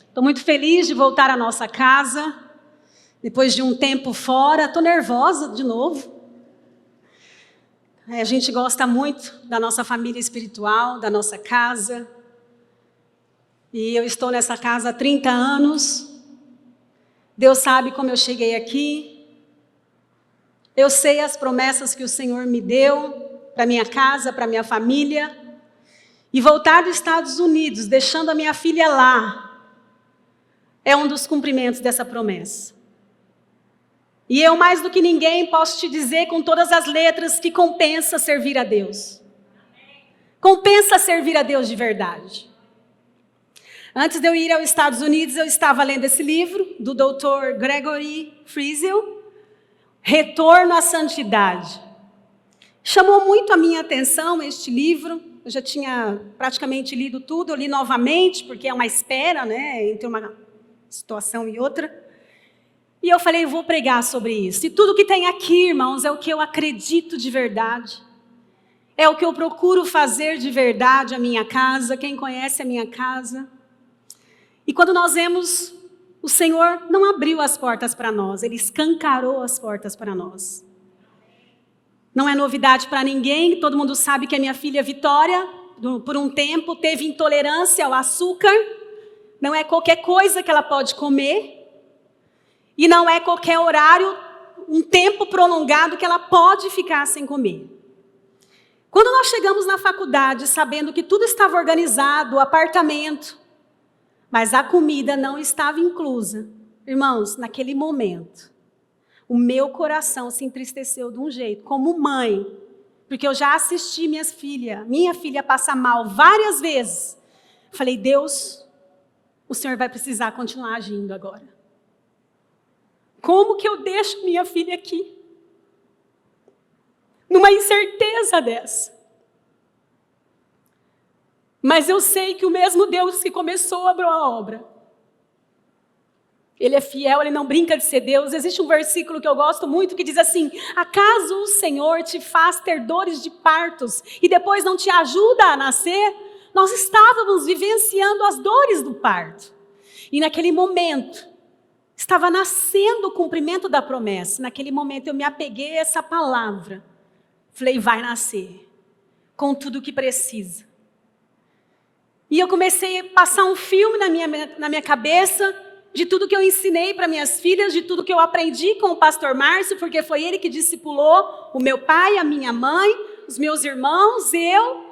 Estou muito feliz de voltar à nossa casa, depois de um tempo fora. Estou nervosa de novo. A gente gosta muito da nossa família espiritual, da nossa casa. E eu estou nessa casa há 30 anos. Deus sabe como eu cheguei aqui. Eu sei as promessas que o Senhor me deu para minha casa, para minha família. E voltar dos Estados Unidos, deixando a minha filha lá, é um dos cumprimentos dessa promessa. E eu, mais do que ninguém, posso te dizer com todas as letras que compensa servir a Deus. Compensa servir a Deus de verdade. Antes de eu ir aos Estados Unidos, eu estava lendo esse livro do Dr. Gregory Friesel, Retorno à Santidade. Chamou muito a minha atenção este livro. Eu já tinha praticamente lido tudo, eu li novamente, porque é uma espera, né, entre uma situação e outra. E eu falei, vou pregar sobre isso. E tudo que tem aqui, irmãos, é o que eu acredito de verdade. É o que eu procuro fazer de verdade a minha casa, quem conhece a minha casa. E quando nós vemos, o Senhor não abriu as portas para nós, Ele escancarou as portas para nós. Não é novidade para ninguém, todo mundo sabe que a minha filha Vitória, por um tempo, teve intolerância ao açúcar. Não é qualquer coisa que ela pode comer. E não é qualquer horário, um tempo prolongado que ela pode ficar sem comer. Quando nós chegamos na faculdade, sabendo que tudo estava organizado, o apartamento, mas a comida não estava inclusa, irmãos, naquele momento, o meu coração se entristeceu de um jeito, como mãe, porque eu já assisti minha filha passar mal várias vezes. Falei, Deus, o Senhor vai precisar continuar agindo agora. Como que eu deixo minha filha aqui? Numa incerteza dessa. Mas eu sei que o mesmo Deus que começou a obra, Ele é fiel, Ele não brinca de ser Deus. Existe um versículo que eu gosto muito que diz assim: acaso o Senhor te faz ter dores de partos e depois não te ajuda a nascer? Nós estávamos vivenciando as dores do parto. E naquele momento, estava nascendo o cumprimento da promessa. Naquele momento eu me apeguei a essa palavra. Falei, vai nascer, com tudo o que precisa. E eu comecei a passar um filme na minha cabeça, de tudo que eu ensinei para minhas filhas, de tudo que eu aprendi com o pastor Márcio, porque foi ele que discipulou o meu pai, a minha mãe, os meus irmãos, eu.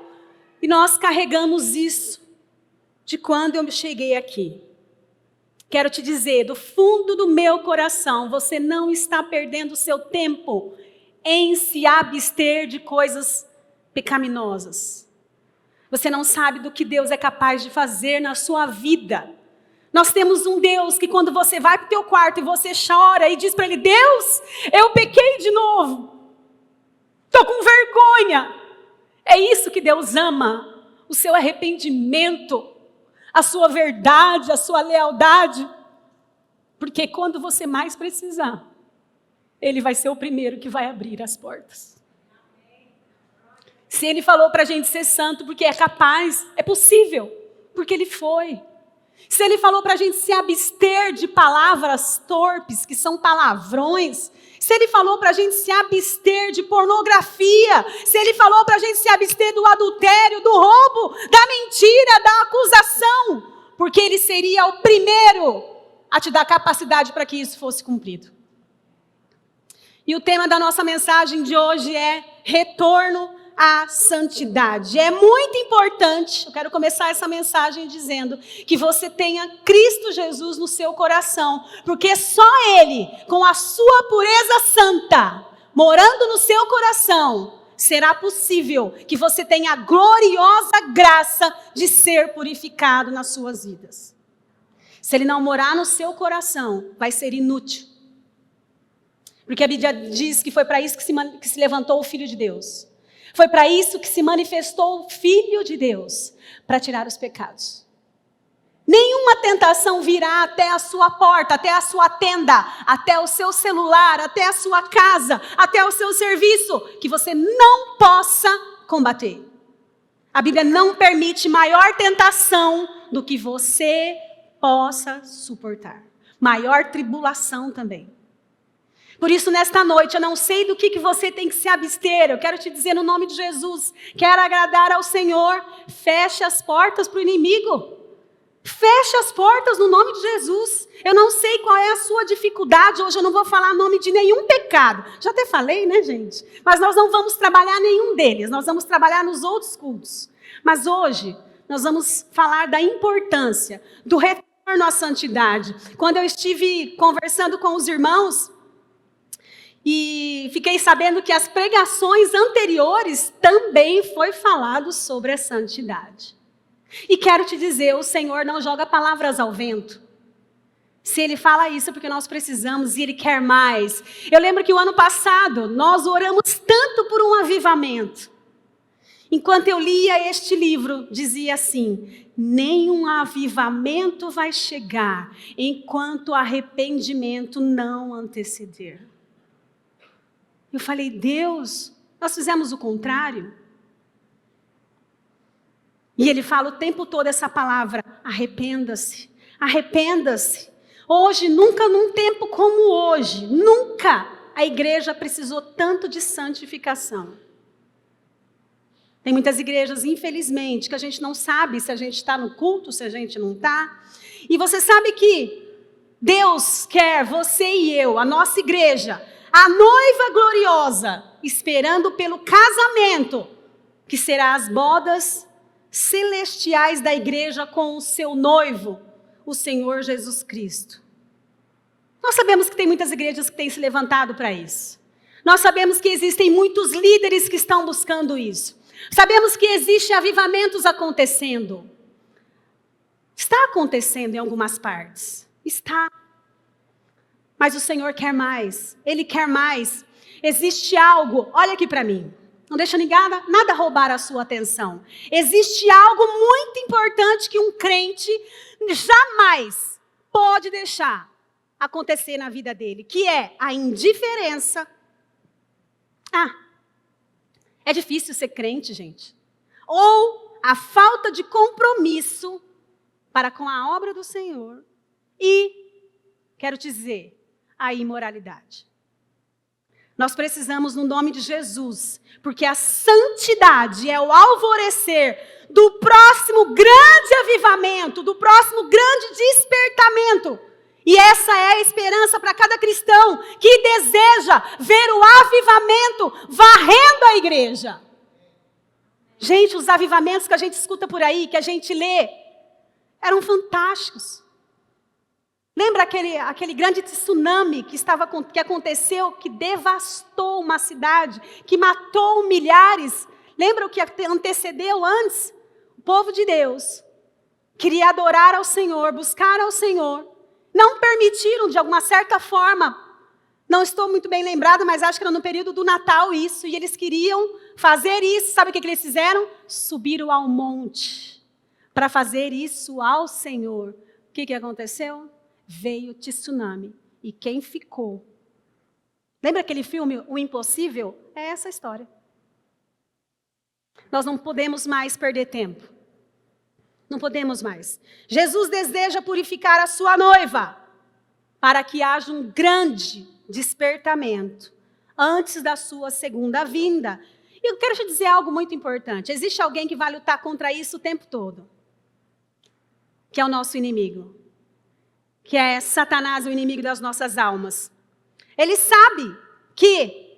E nós carregamos isso de quando eu cheguei aqui. Quero te dizer, do fundo do meu coração, você não está perdendo seu tempo em se abster de coisas pecaminosas. Você não sabe do que Deus é capaz de fazer na sua vida. Nós temos um Deus que quando você vai para o teu quarto e você chora e diz para Ele, Deus, eu pequei de novo. Estou com vergonha. É isso que Deus ama, o seu arrependimento, a sua verdade, a sua lealdade. Porque quando você mais precisar, Ele vai ser o primeiro que vai abrir as portas. Se Ele falou para a gente ser santo porque é capaz, é possível, porque Ele foi. Se Ele falou para a gente se abster de palavras torpes, que são palavrões, se Ele falou para a gente se abster de pornografia, se Ele falou para a gente se abster do adultério, do roubo, da mentira, da acusação, porque Ele seria o primeiro a te dar capacidade para que isso fosse cumprido. E o tema da nossa mensagem de hoje é retorno à santidade. É muito importante, eu quero começar essa mensagem dizendo que você tenha Cristo Jesus no seu coração, porque só Ele, com a sua pureza santa, morando no seu coração, será possível que você tenha a gloriosa graça de ser purificado nas suas vidas. Se Ele não morar no seu coração, vai ser inútil. Porque a Bíblia diz que foi para isso que se levantou o Filho de Deus. Foi para isso que se manifestou o Filho de Deus, para tirar os pecados. Nenhuma tentação virá até a sua porta, até a sua tenda, até o seu celular, até a sua casa, até o seu serviço, que você não possa combater. A Bíblia não permite maior tentação do que você possa suportar. Maior tribulação também. Por isso, nesta noite, eu não sei do que você tem que se abster. Eu quero te dizer no nome de Jesus, quero agradar ao Senhor. Feche as portas para o inimigo. Feche as portas no nome de Jesus. Eu não sei qual é a sua dificuldade. Hoje eu não vou falar nome de nenhum pecado. Já até falei, né, gente? Mas nós não vamos trabalhar nenhum deles. Nós vamos trabalhar nos outros cultos. Mas hoje, nós vamos falar da importância do retorno à santidade. Quando eu estive conversando com os irmãos, e fiquei sabendo que as pregações anteriores também foi falado sobre a santidade. E quero te dizer, o Senhor não joga palavras ao vento. Se Ele fala isso é porque nós precisamos e Ele quer mais. Eu lembro que o ano passado nós oramos tanto por um avivamento. Enquanto eu lia este livro, dizia assim: nenhum avivamento vai chegar enquanto o arrependimento não anteceder. Eu falei, Deus, nós fizemos o contrário. E Ele fala o tempo todo essa palavra, arrependa-se, arrependa-se. Hoje, nunca num tempo como hoje, nunca a igreja precisou tanto de santificação. Tem muitas igrejas, infelizmente, que a gente não sabe se a gente está no culto, se a gente não está. E você sabe que Deus quer você e eu, a nossa igreja, a noiva gloriosa, esperando pelo casamento, que será as bodas celestiais da igreja com o seu noivo, o Senhor Jesus Cristo. Nós sabemos que tem muitas igrejas que têm se levantado para isso. Nós sabemos que existem muitos líderes que estão buscando isso. Sabemos que existem avivamentos acontecendo. Está acontecendo em algumas partes. Está. Mas o Senhor quer mais. Ele quer mais. Existe algo, olha aqui para mim. Não deixa nada roubar a sua atenção. Existe algo muito importante que um crente jamais pode deixar acontecer na vida dele, que é a indiferença. É difícil ser crente, gente. Ou a falta de compromisso para com a obra do Senhor. E, quero te dizer, a imoralidade. Nós precisamos, no nome de Jesus, porque a santidade é o alvorecer do próximo grande avivamento, do próximo grande despertamento. E essa é a esperança para cada cristão que deseja ver o avivamento varrendo a igreja. Gente, os avivamentos que a gente escuta por aí, que a gente lê, eram fantásticos. Lembra aquele grande tsunami que aconteceu, que devastou uma cidade, que matou milhares? Lembra o que antecedeu antes? O povo de Deus queria adorar ao Senhor, buscar ao Senhor. Não permitiram, de alguma certa forma, não estou muito bem lembrada, mas acho que era no período do Natal isso, e eles queriam fazer isso. Sabe o que eles fizeram? Subiram ao monte para fazer isso ao Senhor. O que aconteceu? Veio o tsunami. E quem ficou? Lembra aquele filme, O Impossível? É essa a história. Nós não podemos mais perder tempo. Não podemos mais. Jesus deseja purificar a sua noiva para que haja um grande despertamento antes da sua segunda vinda. E eu quero te dizer algo muito importante. Existe alguém que vai lutar contra isso o tempo todo, que é o nosso inimigo, que é Satanás, o inimigo das nossas almas. Ele sabe que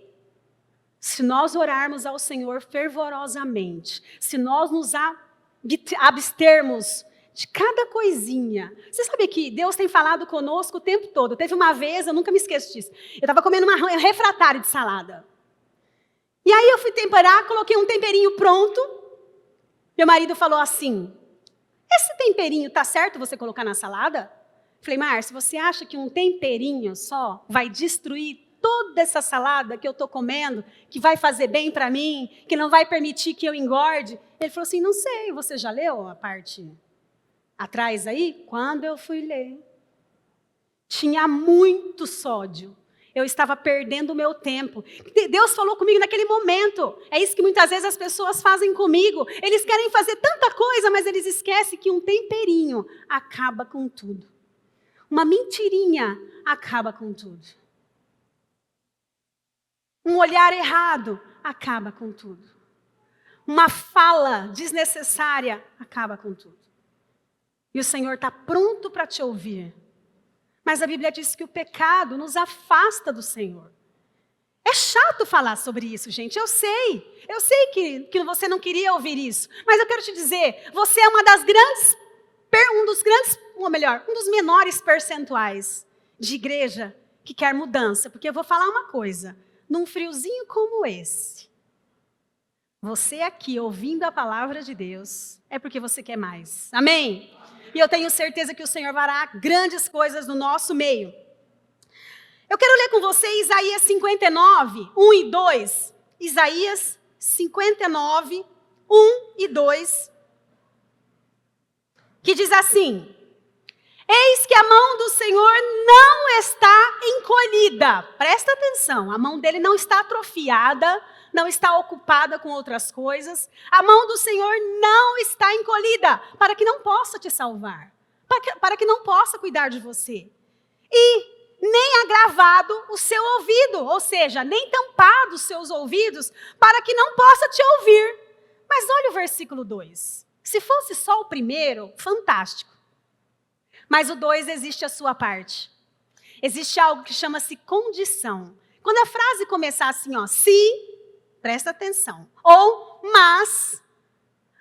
se nós orarmos ao Senhor fervorosamente, se nós nos abstermos de cada coisinha. Você sabe que Deus tem falado conosco o tempo todo. Teve uma vez, eu nunca me esqueço disso, eu estava comendo um refratário de salada. E aí eu fui temperar, coloquei um temperinho pronto. Meu marido falou assim: esse temperinho tá certo você colocar na salada? Falei, Márcio, você acha que um temperinho só vai destruir toda essa salada que eu estou comendo, que vai fazer bem para mim, que não vai permitir que eu engorde? Ele falou assim, não sei, você já leu a parte atrás aí? Quando eu fui ler, tinha muito sódio. Eu estava perdendo o meu tempo. Deus falou comigo naquele momento. É isso que muitas vezes as pessoas fazem comigo. Eles querem fazer tanta coisa, mas eles esquecem que um temperinho acaba com tudo. Uma mentirinha acaba com tudo. Um olhar errado acaba com tudo. Uma fala desnecessária acaba com tudo. E o Senhor está pronto para te ouvir. Mas a Bíblia diz que o pecado nos afasta do Senhor. É chato falar sobre isso, gente. Eu sei que você não queria ouvir isso. Mas eu quero te dizer, você é um dos menores percentuais de igreja que quer mudança. Porque eu vou falar uma coisa, num friozinho como esse, você aqui ouvindo a palavra de Deus, é porque você quer mais. Amém? E eu tenho certeza que o Senhor fará grandes coisas no nosso meio. Eu quero ler com você Isaías 59, 1 e 2. Isaías 59, 1 e 2. Que diz assim: eis que a mão do Senhor não está encolhida. Presta atenção, a mão dele não está atrofiada, não está ocupada com outras coisas. A mão do Senhor não está encolhida, para que não possa te salvar, para que não possa cuidar de você. E nem agravado o seu ouvido, ou seja, nem tampado os seus ouvidos, para que não possa te ouvir. Mas olha o versículo 2. Se fosse só o primeiro, fantástico. Mas o 2 existe a sua parte. Existe algo que chama-se condição. Quando a frase começar assim, ó, se... Presta atenção. Ou, mas,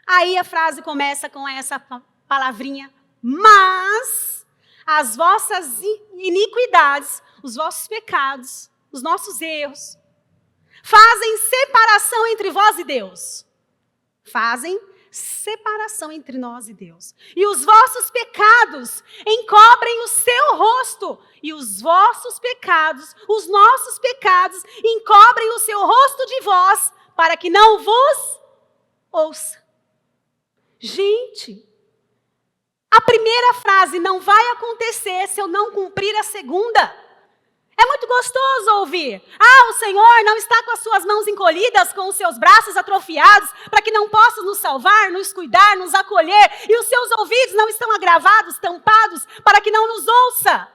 aí a frase começa com essa palavrinha, mas as vossas iniquidades, os vossos pecados, os nossos erros, fazem separação entre vós e Deus. Fazem separação entre nós e Deus. E os vossos pecados encobrem o seu rosto. E os vossos pecados, os nossos pecados, encobrem o seu rosto de vós, para que não vos ouça. Gente, a primeira frase não vai acontecer se eu não cumprir a segunda. É muito gostoso ouvir. Ah, o Senhor não está com as suas mãos encolhidas, com os seus braços atrofiados, para que não possa nos salvar, nos cuidar, nos acolher. E os seus ouvidos não estão agravados, tampados, para que não nos ouça.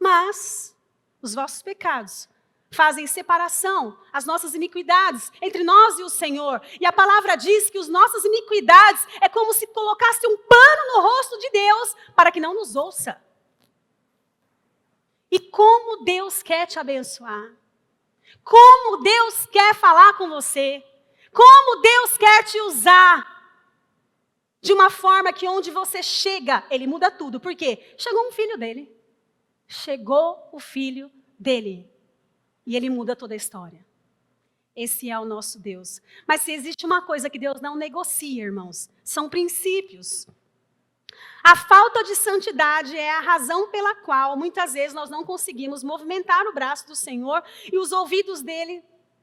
Mas os vossos pecados fazem separação, as nossas iniquidades, entre nós e o Senhor. E a palavra diz que as nossas iniquidades é como se colocasse um pano no rosto de Deus, para que não nos ouça. E como Deus quer te abençoar. Como Deus quer falar com você. Como Deus quer te usar. De uma forma que onde você chega, Ele muda tudo. Por quê? Chegou um filho dele. Chegou o filho dele. E Ele muda toda a história. Esse é o nosso Deus. Mas se existe uma coisa que Deus não negocia, irmãos, são princípios. A falta de santidade é a razão pela qual, muitas vezes, nós não conseguimos movimentar o braço do Senhor e os ouvidos dele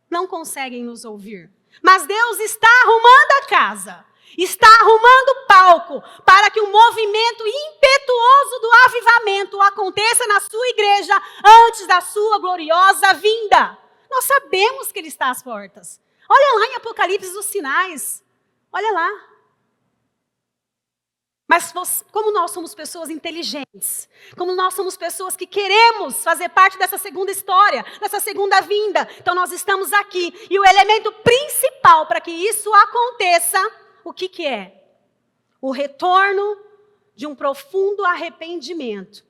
não conseguem nos ouvir. Mas Deus está arrumando a casa, está arrumando o palco para que o movimento impetuoso do avivamento aconteça na sua igreja antes da sua gloriosa vinda. Nós sabemos que Ele está às portas. Olha lá em Apocalipse os sinais. Olha lá. Mas como nós somos pessoas inteligentes, como nós somos pessoas que queremos fazer parte dessa segunda história, dessa segunda vinda, então nós estamos aqui. E o elemento principal para que isso aconteça, o que é? O retorno de um profundo arrependimento.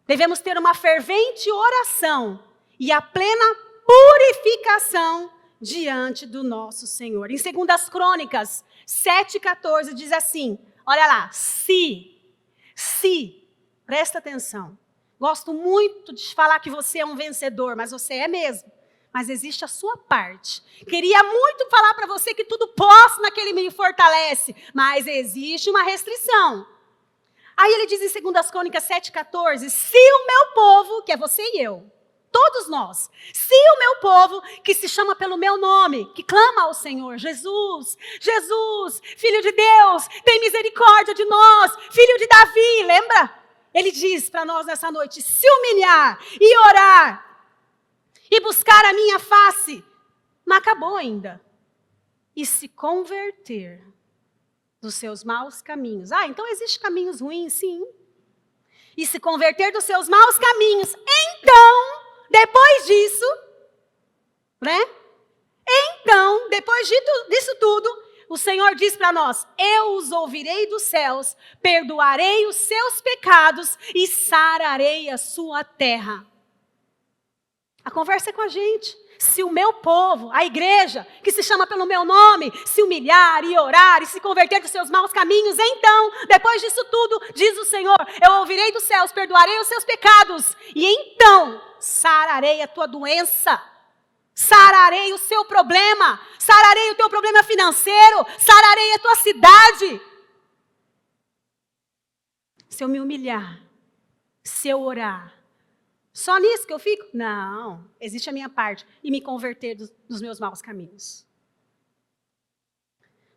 Devemos ter uma fervente oração e a plena purificação diante do nosso Senhor. Em 2 Crônicas 7,14 diz assim... Olha lá, se, presta atenção. Gosto muito de falar que você é um vencedor, mas você é mesmo. Mas existe a sua parte. Queria muito falar para você que tudo posso naquele me fortalece, mas existe uma restrição. Aí ele diz em 2 Crônicas 7,14, se o meu povo, que é você e eu, todos nós, se o meu povo, que se chama pelo meu nome, que clama ao Senhor, Jesus, Jesus, Filho de Deus, tem misericórdia de nós, Filho de Davi, lembra? Ele diz para nós nessa noite, se humilhar e orar e buscar a minha face, não acabou ainda. E se converter dos seus maus caminhos. Então existem caminhos ruins, sim. E se converter dos seus maus caminhos. Então, depois disso, né? Então, depois disso tudo, o Senhor diz para nós, eu os ouvirei dos céus, perdoarei os seus pecados e sararei a sua terra. A conversa é com a gente. Se o meu povo, a igreja, que se chama pelo meu nome, se humilhar e orar e se converter dos seus maus caminhos, então, depois disso tudo, diz o Senhor, eu ouvirei dos céus, perdoarei os seus pecados, e então sararei a tua doença, sararei o seu problema, sararei o teu problema financeiro, sararei a tua cidade. Se eu me humilhar, se eu orar, só nisso que eu fico? Não, existe a minha parte. E me converter dos meus maus caminhos.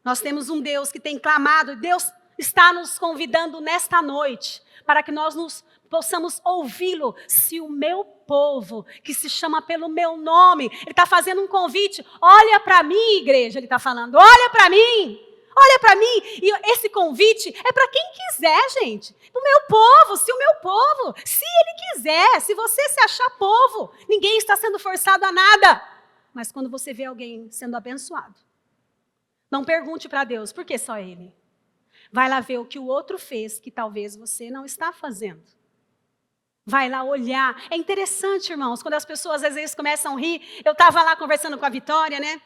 Nós temos um Deus que tem clamado, e Deus está nos convidando nesta noite, para que nós possamos ouvi-lo. Se o meu povo, que se chama pelo meu nome, ele está fazendo um convite, olha para mim, igreja, ele está falando, olha para mim. Olha para mim, e esse convite é para quem quiser, gente. O meu povo, se ele quiser, se você se achar povo, ninguém está sendo forçado a nada. Mas quando você vê alguém sendo abençoado, não pergunte para Deus, por que só ele? Vai lá ver o que o outro fez, que talvez você não está fazendo. Vai lá olhar. É interessante, irmãos, quando as pessoas às vezes começam a rir. Eu estava lá conversando com a Vitória, né?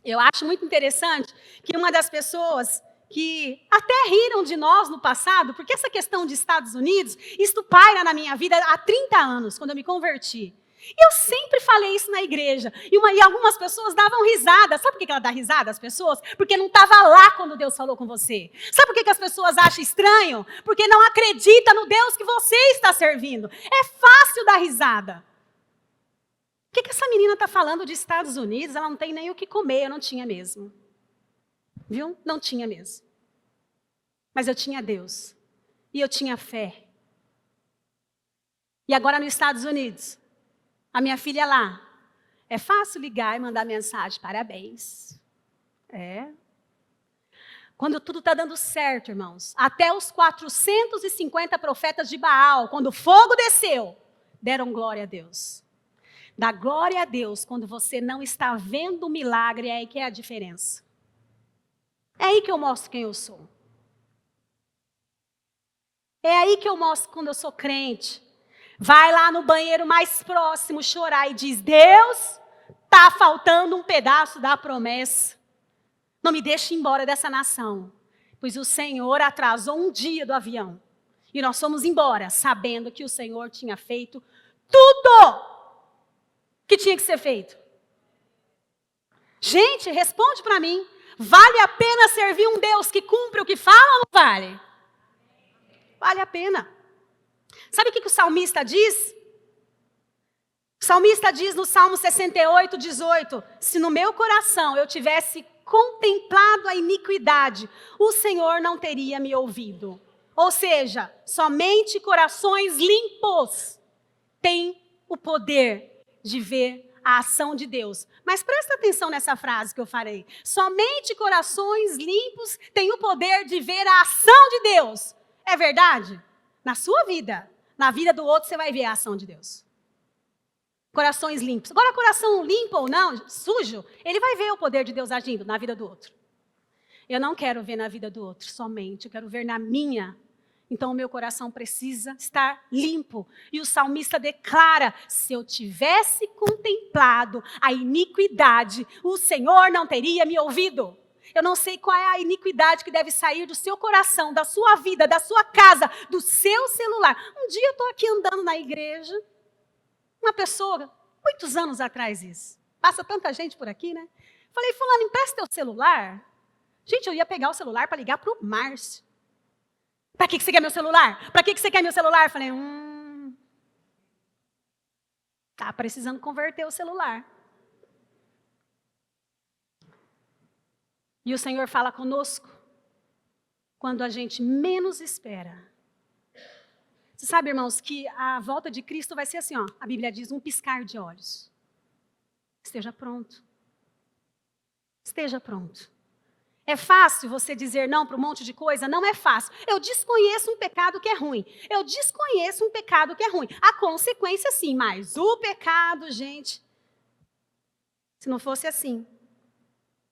Eu acho muito interessante que uma das pessoas que até riram de nós no passado, porque essa questão de Estados Unidos, isso paira na minha vida há 30 anos, quando eu me converti. E eu sempre falei isso na igreja. E algumas pessoas davam risada. Sabe por que ela dá risada, as pessoas? Porque não estava lá quando Deus falou com você. Sabe por que as pessoas acham estranho? Porque não acredita no Deus que você está servindo. É fácil dar risada. O que essa menina está falando de Estados Unidos? Ela não tem nem o que comer, eu não tinha mesmo. Viu? Não tinha mesmo. Mas eu tinha Deus. E eu tinha fé. E agora nos Estados Unidos, a minha filha lá, é fácil ligar e mandar mensagem, parabéns. Quando tudo está dando certo, irmãos, até os 450 profetas de Baal, quando o fogo desceu, deram glória a Deus. Dá glória a Deus quando você não está vendo o milagre, é aí que é a diferença. É aí que eu mostro quem eu sou. É aí que eu mostro quando eu sou crente. Vai lá no banheiro mais próximo chorar e diz, Deus, está faltando um pedaço da promessa. Não me deixe ir embora dessa nação, pois o Senhor atrasou um dia do avião. E nós fomos embora, sabendo que o Senhor tinha feito tudo que tinha que ser feito. Gente, responde para mim. Vale a pena servir um Deus que cumpre o que fala ou não vale? Vale a pena. Sabe o que o salmista diz? O salmista diz no Salmo 68, 18, se no meu coração eu tivesse contemplado a iniquidade, o Senhor não teria me ouvido. Ou seja, somente corações limpos têm o poder de ver a ação de Deus. Mas presta atenção nessa frase que eu farei. Somente corações limpos têm o poder de ver a ação de Deus. É verdade? Na sua vida, na vida do outro, você vai ver a ação de Deus. Corações limpos. Agora, coração limpo ou não, sujo, ele vai ver o poder de Deus agindo na vida do outro. Eu não quero ver na vida do outro somente, eu quero ver na minha. Então, o meu coração precisa estar limpo. E o salmista declara, se eu tivesse contemplado a iniquidade, o Senhor não teria me ouvido. Eu não sei qual é a iniquidade que deve sair do seu coração, da sua vida, da sua casa, do seu celular. Um dia eu estou aqui andando na igreja, uma pessoa, muitos anos atrás isso, passa tanta gente por aqui, né? Falei, fulano, empresta teu celular. Gente, eu ia pegar o celular para ligar para o Márcio. Para que você quer meu celular? Para que você quer meu celular? Falei, tá precisando converter o celular. E o Senhor fala conosco quando a gente menos espera. Você sabe, irmãos, que a volta de Cristo vai ser assim, ó. A Bíblia diz, um piscar de olhos. Esteja pronto. Esteja pronto. É fácil você dizer não para um monte de coisa? Não é fácil. Eu desconheço um pecado que é ruim. Eu desconheço um pecado que é ruim. A consequência, sim, mas o pecado, gente, se não fosse assim,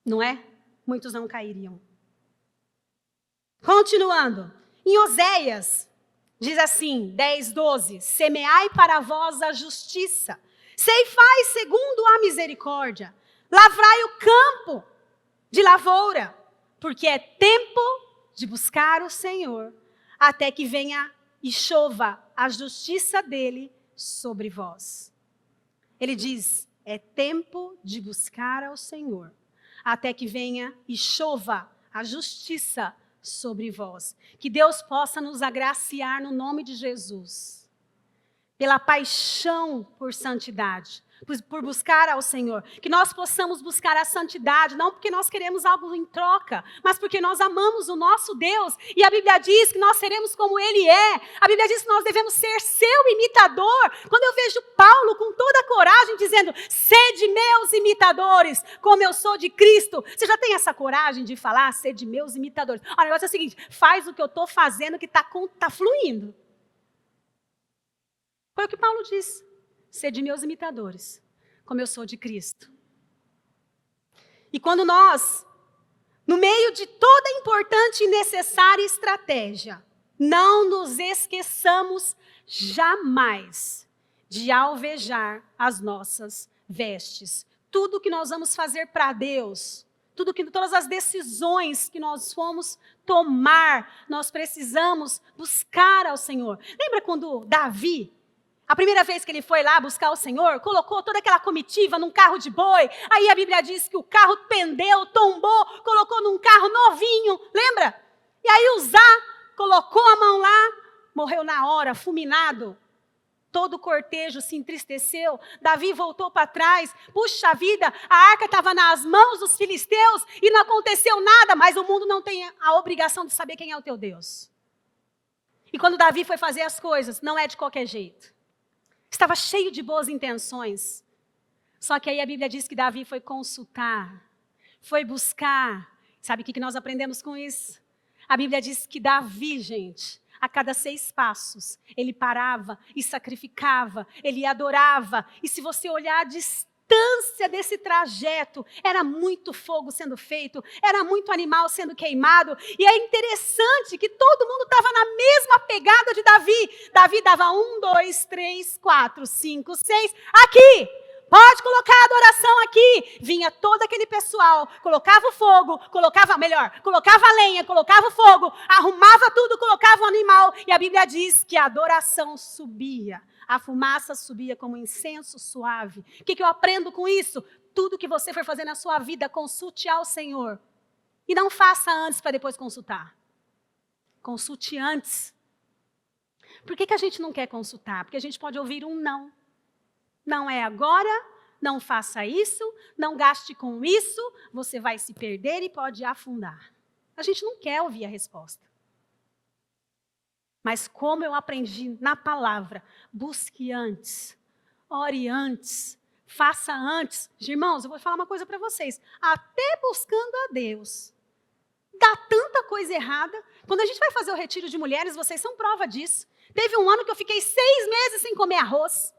não é? Muitos não cairiam. Continuando. Em Oséias, diz assim, 10:12, semeai para vós a justiça, ceifai segundo a misericórdia, lavrai o campo de lavoura, porque é tempo de buscar o Senhor, até que venha e chova a justiça dele sobre vós. Ele diz, é tempo de buscar ao Senhor, até que venha e chova a justiça sobre vós. Que Deus possa nos agraciar no nome de Jesus, pela paixão por santidade, por buscar ao Senhor. Que nós possamos buscar a santidade, não porque nós queremos algo em troca, mas porque nós amamos o nosso Deus. E a Bíblia diz que nós seremos como Ele é. A Bíblia diz que nós devemos ser seu imitador. Quando eu vejo Paulo com toda a coragem dizendo, sede meus imitadores, como eu sou de Cristo. Você já tem essa coragem de falar, sede meus imitadores? O negócio é o seguinte, faz o que eu estou fazendo que está fluindo. Foi o que Paulo disse. Sede meus imitadores, como eu sou de Cristo. E quando nós, no meio de toda importante e necessária estratégia, não nos esqueçamos jamais de alvejar as nossas vestes. Tudo que nós vamos fazer para Deus, todas as decisões que nós fomos tomar, nós precisamos buscar ao Senhor. Lembra quando Davi, a primeira vez que ele foi lá buscar o Senhor, colocou toda aquela comitiva num carro de boi, aí a Bíblia diz que o carro pendeu, tombou, colocou num carro novinho, lembra? E aí Uzá colocou a mão lá, morreu na hora, fulminado. Todo o cortejo se entristeceu, Davi voltou para trás, puxa vida, a arca estava nas mãos dos filisteus e não aconteceu nada, mas o mundo não tem a obrigação de saber quem é o teu Deus. E quando Davi foi fazer as coisas, não é de qualquer jeito. Estava cheio de boas intenções. Só que aí a Bíblia diz que Davi foi consultar, foi buscar. Sabe o que nós aprendemos com isso? A Bíblia diz que Davi, gente, a cada 6 passos, ele parava e sacrificava, ele adorava. E se você olhar a distância desse trajeto, era muito fogo sendo feito, era muito animal sendo queimado. E é interessante que todo mundo estava na mesma pegada de Davi. Davi dava 1, 2, 3, 4, 5, 6. Aqui! Pode colocar a adoração aqui. Vinha todo aquele pessoal, colocava o fogo, colocava a lenha, colocava o fogo, arrumava tudo, colocava o animal. E a Bíblia diz que a adoração subia. A fumaça subia como incenso suave. O que eu aprendo com isso? Tudo que você for fazer na sua vida, consulte ao Senhor. E não faça antes para depois consultar. Consulte antes. Por que a gente não quer consultar? Porque a gente pode ouvir um não. Não é agora, não faça isso, não gaste com isso, você vai se perder e pode afundar. A gente não quer ouvir a resposta. Mas como eu aprendi na palavra, busque antes, ore antes, faça antes. Irmãos, eu vou falar uma coisa para vocês. Até buscando a Deus, dá tanta coisa errada. Quando a gente vai fazer o retiro de mulheres, vocês são prova disso. Teve um ano que eu fiquei 6 meses sem comer arroz.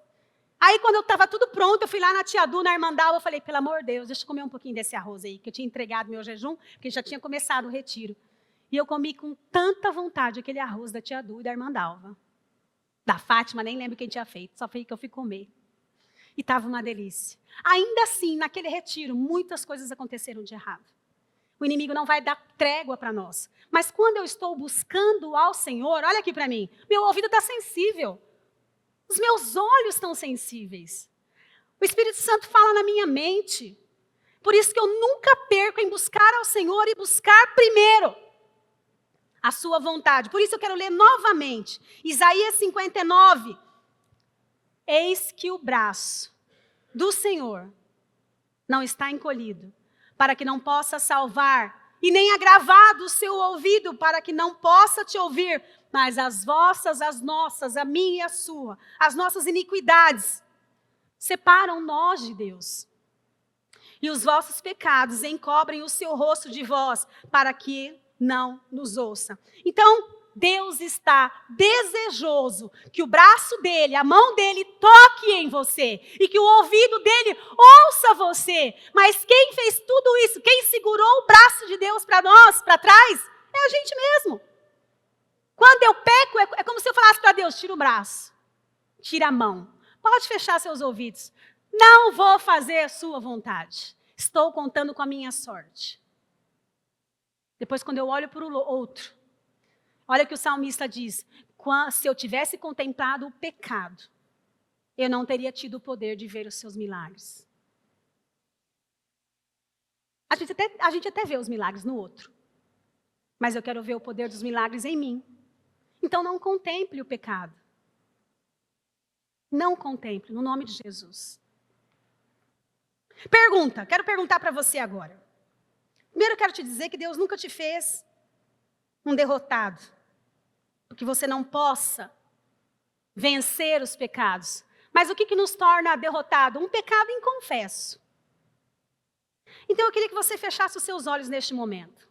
Aí, quando eu estava tudo pronto, eu fui lá na tia Du, na irmã Dalva, eu falei, pelo amor de Deus, deixa eu comer um pouquinho desse arroz aí, que eu tinha entregado meu jejum, porque já tinha começado o retiro. E eu comi com tanta vontade aquele arroz da tia Du e da irmã Dalva. Da Fátima, nem lembro quem tinha feito, só foi que eu fui comer. E estava uma delícia. Ainda assim, naquele retiro, muitas coisas aconteceram de errado. O inimigo não vai dar trégua para nós. Mas quando eu estou buscando ao Senhor, olha aqui para mim, meu ouvido está sensível. Os meus olhos estão sensíveis. O Espírito Santo fala na minha mente. Por isso que eu nunca perco em buscar ao Senhor e buscar primeiro a sua vontade. Por isso eu quero ler novamente. Isaías 59. Eis que o braço do Senhor não está encolhido, para que não possa salvar, e nem agravado o seu ouvido, para que não possa te ouvir. mas as vossas, as nossas, a minha e a sua, as nossas iniquidades, separam nós de Deus. E os vossos pecados encobrem o seu rosto de vós, para que não nos ouça. Então, Deus está desejoso que o braço dele, a mão dele toque em você e que o ouvido dele ouça você. Mas quem fez tudo isso, quem segurou o braço de Deus para nós, para trás, é a gente mesmo. Quando eu peco, é como se eu falasse para Deus, tira o braço, tira a mão, pode fechar seus ouvidos. Não vou fazer a sua vontade. Estou contando com a minha sorte. Depois, quando eu olho para o outro, olha o que o salmista diz. Se eu tivesse contemplado o pecado, eu não teria tido o poder de ver os seus milagres. A gente até vê os milagres no outro. Mas eu quero ver o poder dos milagres em mim. Então não contemple o pecado. Não contemple, no nome de Jesus. Quero perguntar para você agora. Primeiro eu quero te dizer que Deus nunca te fez um derrotado. Porque você não possa vencer os pecados. Mas o que nos torna derrotado? Um pecado inconfesso. Então eu queria que você fechasse os seus olhos neste momento.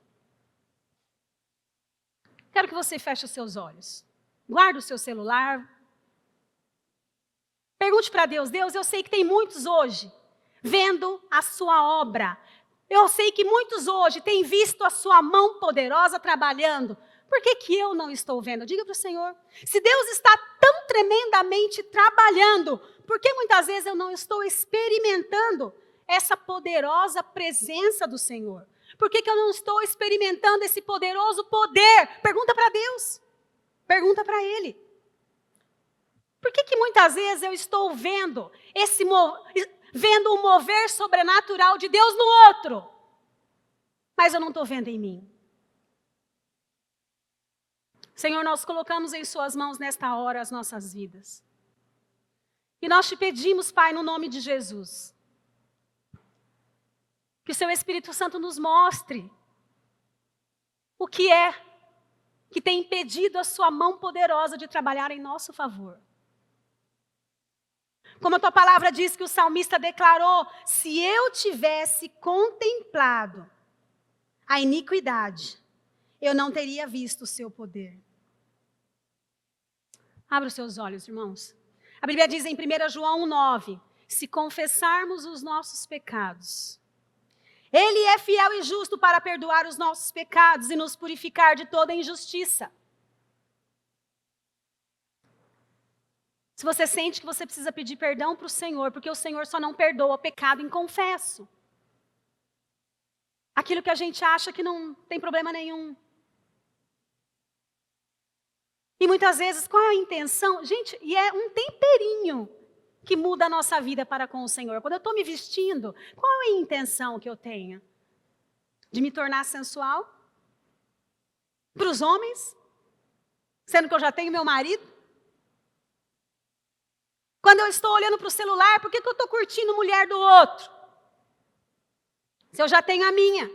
Quero que você feche os seus olhos. Guarde o seu celular. Pergunte para Deus, Deus, eu sei que tem muitos hoje vendo a sua obra. Eu sei que muitos hoje têm visto a sua mão poderosa trabalhando. Por que eu não estou vendo? Diga para o Senhor. Se Deus está tão tremendamente trabalhando, por que muitas vezes eu não estou experimentando essa poderosa presença do Senhor? Por que eu não estou experimentando esse poderoso poder? Pergunta para Deus. Pergunta para Ele. Por que muitas vezes eu estou vendo o mover sobrenatural de Deus no outro, mas eu não estou vendo em mim? Senhor, nós colocamos em suas mãos nesta hora as nossas vidas. E nós te pedimos, Pai, no nome de Jesus, que o seu Espírito Santo nos mostre o que é que tem impedido a sua mão poderosa de trabalhar em nosso favor. Como a tua palavra diz que o salmista declarou, se eu tivesse contemplado a iniquidade, eu não teria visto o seu poder. Abra os seus olhos, irmãos. A Bíblia diz em 1 João 1,9, se confessarmos os nossos pecados, Ele é fiel e justo para perdoar os nossos pecados e nos purificar de toda injustiça. Se você sente que você precisa pedir perdão para o Senhor, porque o Senhor só não perdoa pecado inconfesso. Aquilo que a gente acha que não tem problema nenhum. E muitas vezes, qual é a intenção? Gente, e é um temperinho que muda a nossa vida para com o Senhor. Quando eu estou me vestindo, qual é a intenção que eu tenho? De me tornar sensual? Para os homens? Sendo que eu já tenho meu marido? Quando eu estou olhando para o celular, por que eu estou curtindo mulher do outro? Se eu já tenho a minha.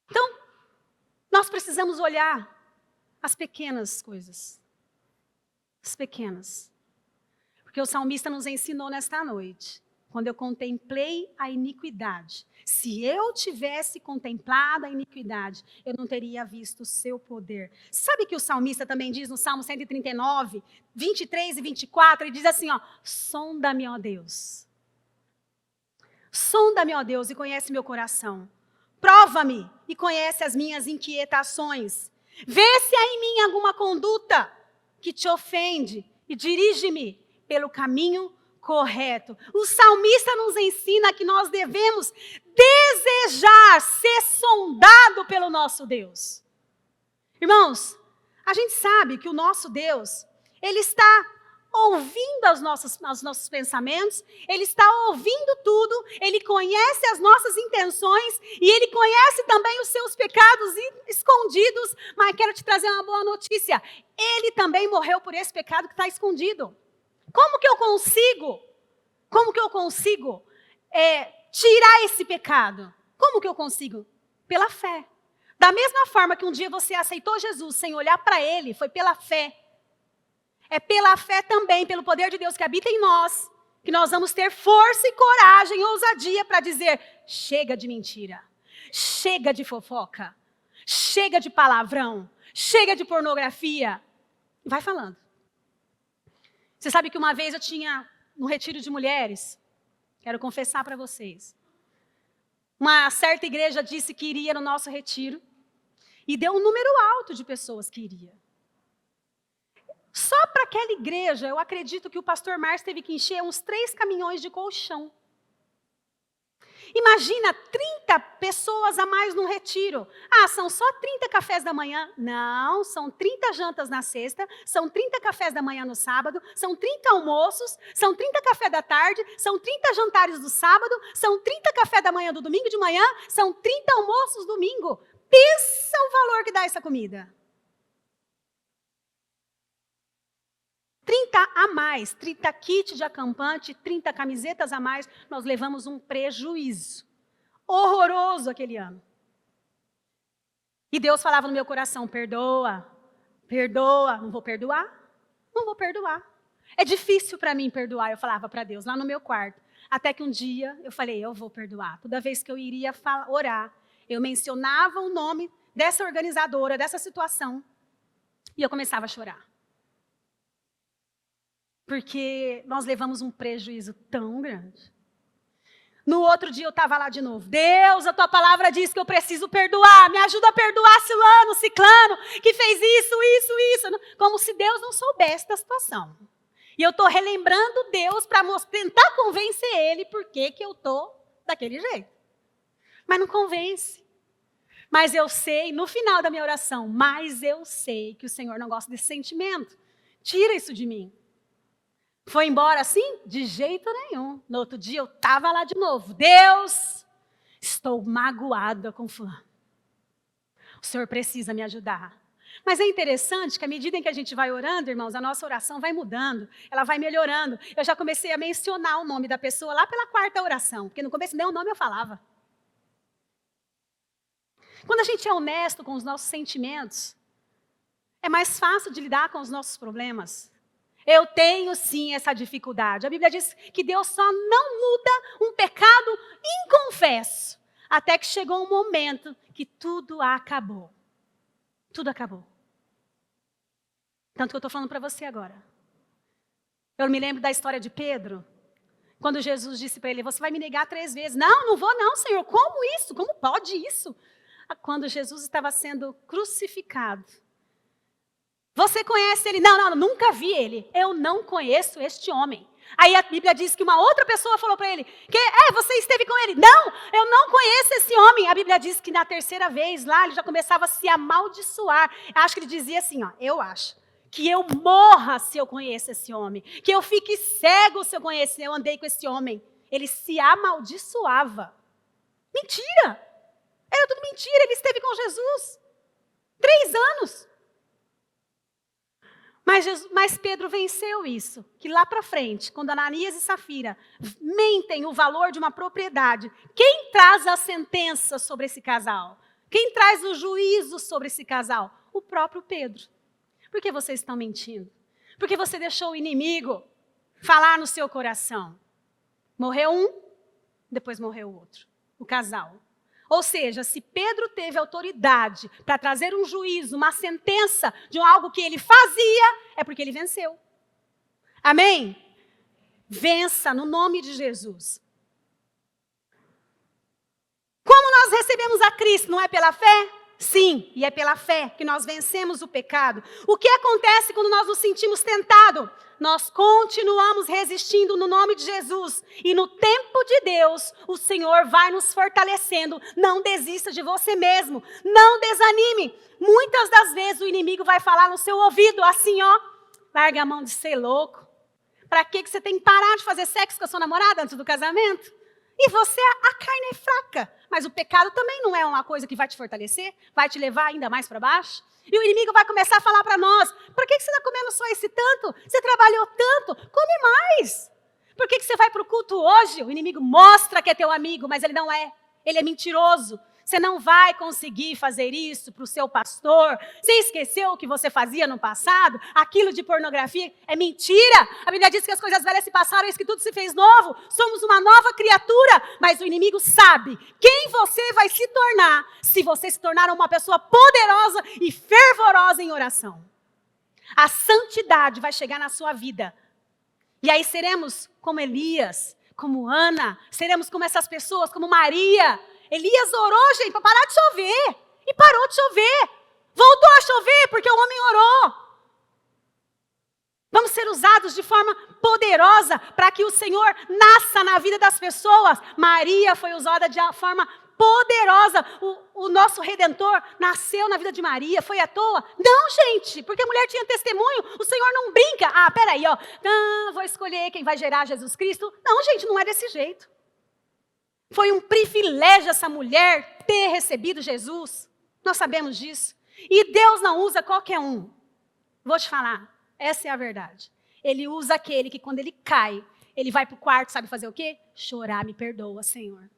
Então, nós precisamos olhar as pequenas coisas. As pequenas. Porque o salmista nos ensinou nesta noite. Quando eu contemplei a iniquidade. Se eu tivesse contemplado a iniquidade, eu não teria visto o seu poder. Sabe que o salmista também diz no Salmo 139, 23 e 24, ele diz assim, ó, sonda-me, ó Deus. Sonda-me, ó Deus, e conhece meu coração. Prova-me e conhece as minhas inquietações. Vê se há em mim alguma conduta que te ofende e dirige-me pelo caminho correto. O salmista nos ensina que nós devemos desejar ser sondado pelo nosso Deus. Irmãos, a gente sabe que o nosso Deus, Ele está ouvindo os nossos pensamentos, Ele está ouvindo tudo, Ele conhece as nossas intenções e Ele conhece também os seus pecados escondidos, mas quero te trazer uma boa notícia, Ele também morreu por esse pecado que está escondido. Como que eu consigo tirar esse pecado? Como que eu consigo? Pela fé. Da mesma forma que um dia você aceitou Jesus sem olhar para Ele, foi pela fé. É pela fé também, pelo poder de Deus que habita em nós, que nós vamos ter força e coragem, ousadia para dizer, chega de mentira, chega de fofoca, chega de palavrão, chega de pornografia. Vai falando. Você sabe que uma vez eu tinha um retiro de mulheres, quero confessar para vocês. Uma certa igreja disse que iria no nosso retiro e deu um número alto de pessoas que iria. Só para aquela igreja, eu acredito que o pastor Márcio teve que encher uns 3 caminhões de colchão. Imagina 30 pessoas a mais num retiro. Ah, são só 30 cafés da manhã? Não, são 30 jantas na sexta, são 30 cafés da manhã no sábado, são 30 almoços, são 30 café da tarde, são 30 jantares do sábado, são 30 café da manhã do domingo de manhã, são 30 almoços domingo. Pensa o valor que dá essa comida. 30 a mais, 30 kits de acampante, 30 camisetas a mais, nós levamos um prejuízo horroroso aquele ano. E Deus falava no meu coração, perdoa, perdoa, não vou perdoar, não vou perdoar. É difícil para mim perdoar, eu falava para Deus lá no meu quarto. Até que um dia eu falei, eu vou perdoar. Toda vez que eu iria orar, eu mencionava o nome dessa organizadora, dessa situação, e eu começava a chorar. Porque nós levamos um prejuízo tão grande. No outro dia eu estava lá de novo. Deus, a tua palavra diz que eu preciso perdoar. Me ajuda a perdoar fulano, ciclano, que fez isso. Como se Deus não soubesse da situação. E eu estou relembrando Deus para tentar convencer Ele por que eu estou daquele jeito. Mas não convence. Mas eu sei, no final da minha oração, mas eu sei que o Senhor não gosta desse sentimento. Tira isso de mim. Foi embora assim? De jeito nenhum. No outro dia eu estava lá de novo. Deus, estou magoada com fulano. O Senhor precisa me ajudar. Mas é interessante que à medida em que a gente vai orando, irmãos, a nossa oração vai mudando, ela vai melhorando. Eu já comecei a mencionar o nome da pessoa lá pela 4ª oração, porque no começo nem o nome eu falava. Quando a gente é honesto com os nossos sentimentos, é mais fácil de lidar com os nossos problemas. Eu tenho sim essa dificuldade. A Bíblia diz que Deus só não muda um pecado inconfesso, até que chegou um momento que tudo acabou. Tudo acabou. Tanto que eu estou falando para você agora. Eu me lembro da história de Pedro, quando Jesus disse para ele, você vai me negar 3 vezes. Não, não vou não, Senhor. Como isso? Como pode isso? Quando Jesus estava sendo crucificado. Você conhece ele? Não, nunca vi ele. Eu não conheço este homem. Aí a Bíblia diz que uma outra pessoa falou para ele, você esteve com ele? Não, eu não conheço esse homem. A Bíblia diz que na 3ª vez lá, ele já começava a se amaldiçoar. Acho que ele dizia assim, eu acho que eu morra se eu conheço esse homem. Que eu fique cego se eu andei com esse homem. Ele se amaldiçoava. Mentira! Era tudo mentira, ele esteve com Jesus. 3 anos. Mas Pedro venceu isso, que lá para frente, quando Ananias e Safira mentem o valor de uma propriedade, quem traz a sentença sobre esse casal? Quem traz o juízo sobre esse casal? O próprio Pedro. Por que vocês estão mentindo? Porque você deixou o inimigo falar no seu coração. Morreu um, depois morreu o outro, o casal. Ou seja, se Pedro teve autoridade para trazer um juízo, uma sentença de algo que ele fazia, é porque ele venceu. Amém? Vença no nome de Jesus. Como nós recebemos a Cristo, não é pela fé? Sim, e é pela fé que nós vencemos o pecado. O que acontece quando nós nos sentimos tentados? Nós continuamos resistindo no nome de Jesus. E no tempo de Deus, o Senhor vai nos fortalecendo. Não desista de você mesmo. Não desanime. Muitas das vezes o inimigo vai falar no seu ouvido assim, larga a mão de ser louco. Para que você tem que parar de fazer sexo com a sua namorada antes do casamento? E você, a carne é fraca. Mas o pecado também não é uma coisa que vai te fortalecer, vai te levar ainda mais para baixo. E o inimigo vai começar a falar para nós, por que você está comendo só esse tanto? Você trabalhou tanto, come mais. Por que você vai para o culto hoje? O inimigo mostra que é teu amigo, mas ele não é. Ele é mentiroso. Você não vai conseguir fazer isso para o seu pastor. Você esqueceu o que você fazia no passado? Aquilo de pornografia é mentira. A Bíblia diz que as coisas velhas se passaram, eis que tudo se fez novo. Somos uma nova criatura. Mas o inimigo sabe quem você vai se tornar se você se tornar uma pessoa poderosa e fervorosa em oração. A santidade vai chegar na sua vida. E aí seremos como Elias, como Ana, seremos como essas pessoas, como Maria. Elias orou, gente, para parar de chover. E parou de chover. Voltou a chover porque o homem orou. Vamos ser usados de forma poderosa para que o Senhor nasça na vida das pessoas. Maria foi usada de forma poderosa. O nosso Redentor nasceu na vida de Maria. Foi à toa? Não, gente, porque a mulher tinha testemunho. O Senhor não brinca. Ah, peraí, ó. Vou escolher quem vai gerar Jesus Cristo. Não, gente, não é desse jeito. Foi um privilégio essa mulher ter recebido Jesus. Nós sabemos disso. E Deus não usa qualquer um. Vou te falar, essa é a verdade. Ele usa aquele que quando ele cai, ele vai para o quarto, sabe fazer o quê? Chorar, me perdoa, Senhor.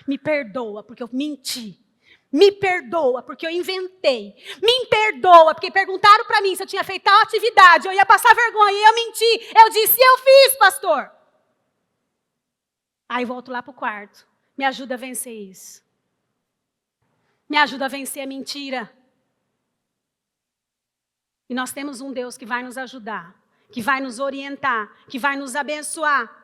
Me perdoa porque eu menti. Me perdoa porque eu inventei. Me perdoa porque perguntaram para mim se eu tinha feito tal atividade. Eu ia passar vergonha e eu menti. Eu disse, eu fiz, pastor. Aí volto lá para o quarto. Me ajuda a vencer isso. Me ajuda a vencer a mentira. E nós temos um Deus que vai nos ajudar, que vai nos orientar, que vai nos abençoar.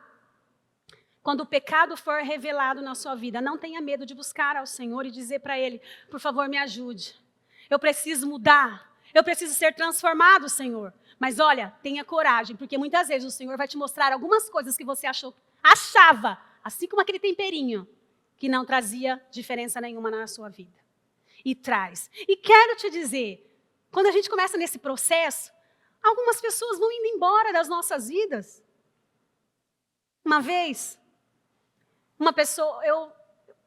Quando o pecado for revelado na sua vida, não tenha medo de buscar ao Senhor e dizer para Ele, por favor, me ajude. Eu preciso mudar. Eu preciso ser transformado, Senhor. Mas olha, tenha coragem, porque muitas vezes o Senhor vai te mostrar algumas coisas que você achava, assim como aquele temperinho, que não trazia diferença nenhuma na sua vida. E traz. E quero te dizer, quando a gente começa nesse processo, algumas pessoas vão indo embora das nossas vidas. Uma vez, eu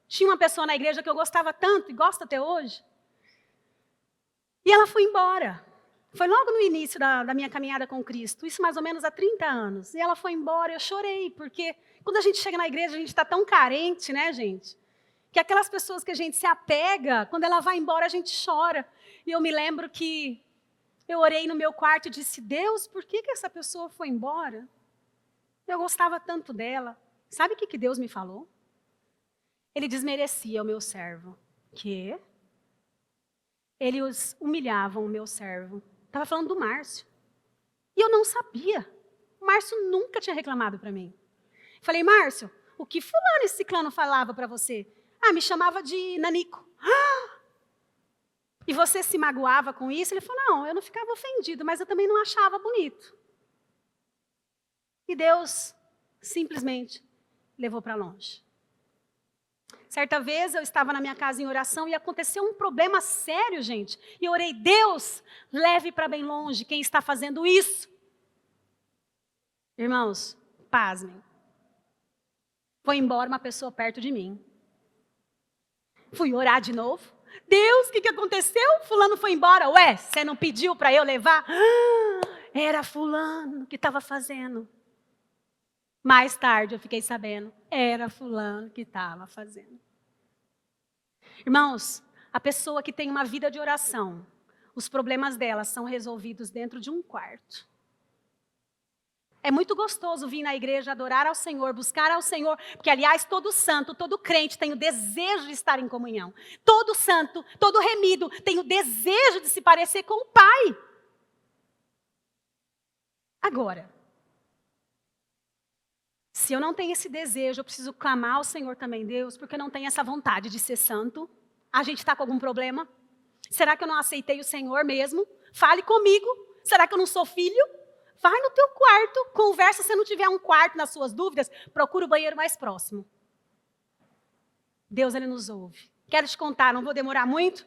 tinha uma pessoa na igreja que eu gostava tanto, e gosto até hoje, e ela foi embora. Foi logo no início da minha caminhada com Cristo, isso mais ou menos há 30 anos. E ela foi embora, eu chorei, porque quando a gente chega na igreja, a gente está tão carente, né, gente? Que aquelas pessoas que a gente se apega, quando ela vai embora, a gente chora. E eu me lembro que eu orei no meu quarto e disse, Deus, por que essa pessoa foi embora? Eu gostava tanto dela. Sabe o que Deus me falou? Ele desmerecia o meu servo. Quê? Eles humilhavam o meu servo. Estava falando do Márcio. E eu não sabia. O Márcio nunca tinha reclamado para mim. Falei, Márcio, o que fulano e ciclano falava para você? Me chamava de nanico. E você se magoava com isso? Ele falou, não, eu não ficava ofendido, mas eu também não achava bonito. E Deus simplesmente levou para longe. Certa vez eu estava na minha casa em oração e aconteceu um problema sério, gente. E eu orei, Deus, leve para bem longe quem está fazendo isso. Irmãos, pasmem. Foi embora uma pessoa perto de mim. Fui orar de novo. Deus, o que aconteceu? Fulano foi embora. Ué, você não pediu para eu levar? Era fulano que estava fazendo. Mais tarde eu fiquei sabendo, era fulano que estava fazendo. Irmãos, a pessoa que tem uma vida de oração, os problemas dela são resolvidos dentro de um quarto. É muito gostoso vir na igreja adorar ao Senhor, buscar ao Senhor, porque aliás todo santo, todo crente tem o desejo de estar em comunhão. Todo santo, todo remido tem o desejo de se parecer com o Pai. Agora, se eu não tenho esse desejo, eu preciso clamar ao Senhor também, Deus, porque eu não tenho essa vontade de ser santo. A gente está com algum problema? Será que eu não aceitei o Senhor mesmo? Fale comigo. Será que eu não sou filho? Vai no teu quarto, conversa. Se não tiver um quarto nas suas dúvidas, procura o banheiro mais próximo. Deus, Ele nos ouve. Quero te contar, não vou demorar muito.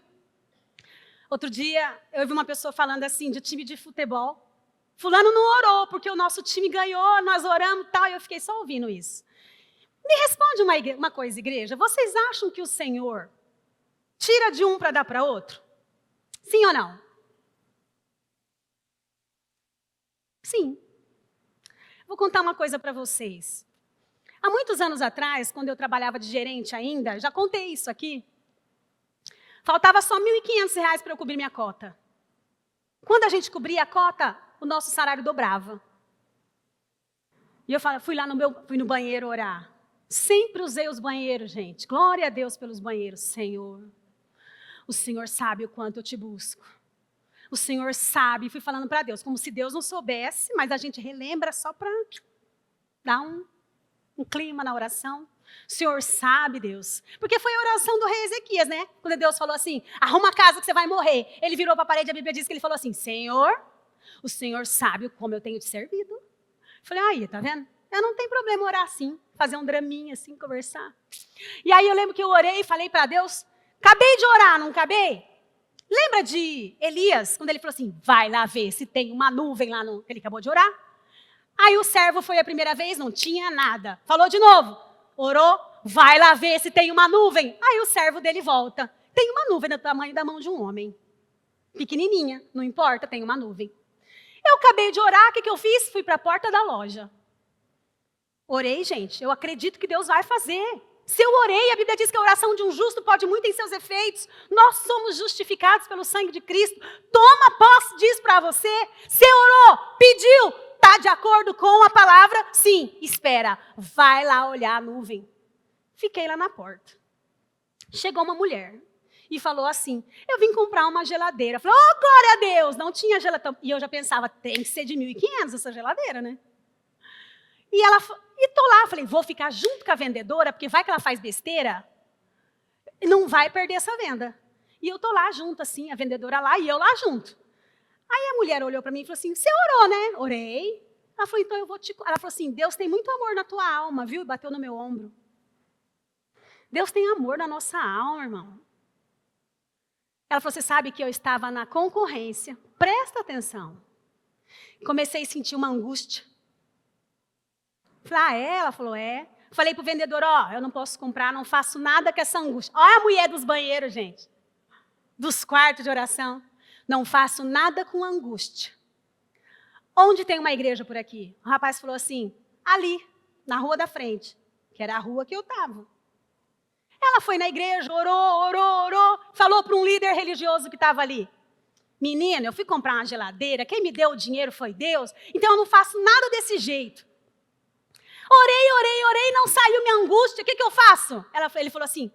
Outro dia, eu ouvi uma pessoa falando assim, de time de futebol. Fulano não orou, porque o nosso time ganhou, nós oramos e tal, e eu fiquei só ouvindo isso. Me responde uma coisa, igreja. Vocês acham que o Senhor tira de um para dar para outro? Sim ou não? Sim. Vou contar uma coisa para vocês. Há muitos anos atrás, quando eu trabalhava de gerente ainda, já contei isso aqui, Faltava só R$ 1.500 para eu cobrir minha cota. Quando a gente cobria a cota, o nosso salário dobrava. E eu fui no banheiro orar. Sempre usei os banheiros, gente. Glória a Deus pelos banheiros. Senhor, o Senhor sabe o quanto eu te busco. O Senhor sabe. Fui falando para Deus, como se Deus não soubesse, mas a gente relembra só para dar um clima na oração. O Senhor sabe, Deus. Porque foi a oração do rei Ezequias, né? Quando Deus falou assim, arruma a casa que você vai morrer. Ele virou para a parede, a Bíblia diz que ele falou assim, Senhor, o Senhor sabe como eu tenho te servido. Eu falei, aí, tá vendo? Eu não tenho problema orar assim, fazer um draminha assim, conversar. E aí eu lembro que eu orei e falei para Deus, acabei de orar, não acabei? Lembra de Elias, quando ele falou assim, vai lá ver se tem uma nuvem lá no... Ele acabou de orar. Aí o servo foi a primeira vez, não tinha nada. Falou de novo, orou, vai lá ver se tem uma nuvem. Aí o servo dele volta. Tem uma nuvem do tamanho da mão de um homem. Pequenininha, não importa, tem uma nuvem. Eu acabei de orar, o que eu fiz? Fui para a porta da loja. Orei, gente, eu acredito que Deus vai fazer. Se eu orei, a Bíblia diz que a oração de um justo pode muito em seus efeitos. Nós somos justificados pelo sangue de Cristo. Toma posse disso para você. Você orou, pediu, está de acordo com a palavra? Sim, espera, vai lá olhar a nuvem. Fiquei lá na porta. Chegou uma mulher e falou assim, eu vim comprar uma geladeira. Falei, oh, glória a Deus, não tinha geladeira. E eu já pensava, tem que ser de 1.500 essa geladeira, né? E tô lá, falei, vou ficar junto com a vendedora, porque vai que ela faz besteira, não vai perder essa venda. E eu tô lá junto, assim, a vendedora lá e eu lá junto. Aí a mulher olhou para mim e falou assim, você orou, né? Orei. Ela falou, então eu vou te... Ela falou assim, Deus tem muito amor na tua alma, viu? E bateu no meu ombro. Deus tem amor na nossa alma, irmão. Ela falou, você sabe que eu estava na concorrência, presta atenção. Comecei a sentir uma angústia. Falei, é? Ela falou, é. Falei pro vendedor, eu não posso comprar, não faço nada com essa angústia. Olha a mulher dos banheiros, gente. Dos quartos de oração. Não faço nada com angústia. Onde tem uma igreja por aqui? O rapaz falou assim, ali, na rua da frente, que era a rua que eu estava. Ela foi na igreja, orou, falou para um líder religioso que estava ali. Menina, eu fui comprar uma geladeira, quem me deu o dinheiro foi Deus, então eu não faço nada desse jeito. Orei, não saiu minha angústia, o que eu faço? Ele falou assim,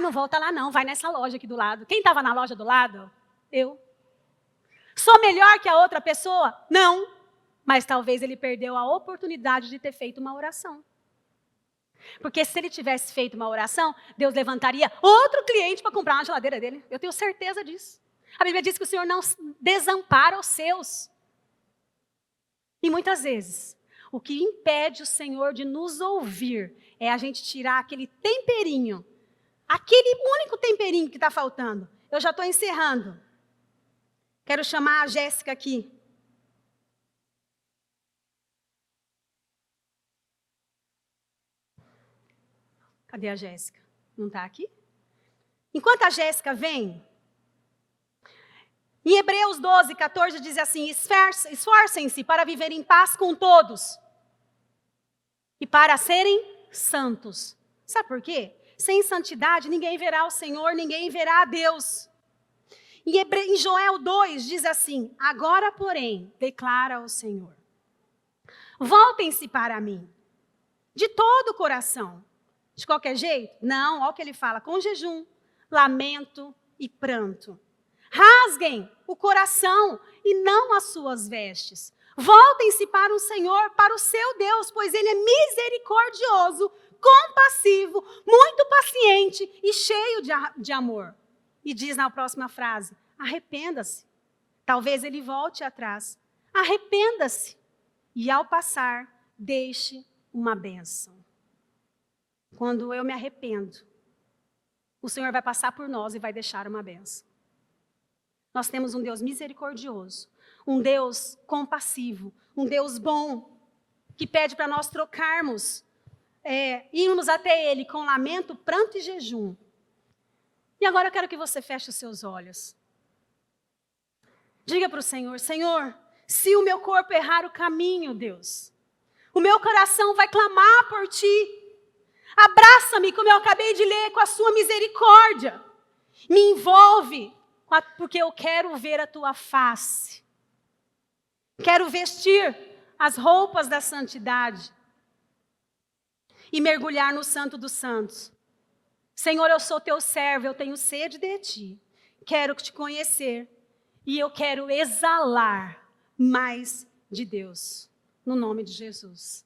não volta lá não, vai nessa loja aqui do lado. Quem estava na loja do lado? Eu. Sou melhor que a outra pessoa? Não. Mas talvez ele perdeu a oportunidade de ter feito uma oração. Porque se ele tivesse feito uma oração, Deus levantaria outro cliente para comprar uma geladeira dele. Eu tenho certeza disso. A Bíblia diz que o Senhor não desampara os seus. E muitas vezes, o que impede o Senhor de nos ouvir é a gente tirar aquele temperinho, aquele único temperinho que está faltando. Eu já estou encerrando. Quero chamar a Jéssica aqui. Cadê a Jéssica? Não está aqui? Enquanto a Jéssica vem, em Hebreus 12, 14 diz assim, esforcem-se para viver em paz com todos e para serem santos. Sabe por quê? Sem santidade ninguém verá o Senhor, ninguém verá a Deus. Em Joel 2 diz assim, agora porém, declara o Senhor, voltem-se para mim, de todo o coração. De qualquer jeito? Não, olha o que ele fala, com jejum, lamento e pranto. Rasguem o coração e não as suas vestes. Voltem-se para o Senhor, para o seu Deus, pois Ele é misericordioso, compassivo, muito paciente e cheio de amor. E diz na próxima frase, arrependa-se. Talvez Ele volte atrás. Arrependa-se. E ao passar, deixe uma bênção. Quando eu me arrependo, o Senhor vai passar por nós e vai deixar uma bênção. Nós temos um Deus misericordioso, um Deus compassivo, um Deus bom, que pede para nós trocarmos, irmos até Ele com lamento, pranto e jejum. E agora eu quero que você feche os seus olhos. Diga para o Senhor, Senhor, se o meu corpo errar o caminho, Deus, o meu coração vai clamar por Ti. Abraça-me, como eu acabei de ler, com a sua misericórdia. Me envolve, porque eu quero ver a tua face. Quero vestir as roupas da santidade e mergulhar no Santo dos Santos. Senhor, eu sou teu servo, eu tenho sede de ti. Quero te conhecer e eu quero exalar mais de Deus. No nome de Jesus.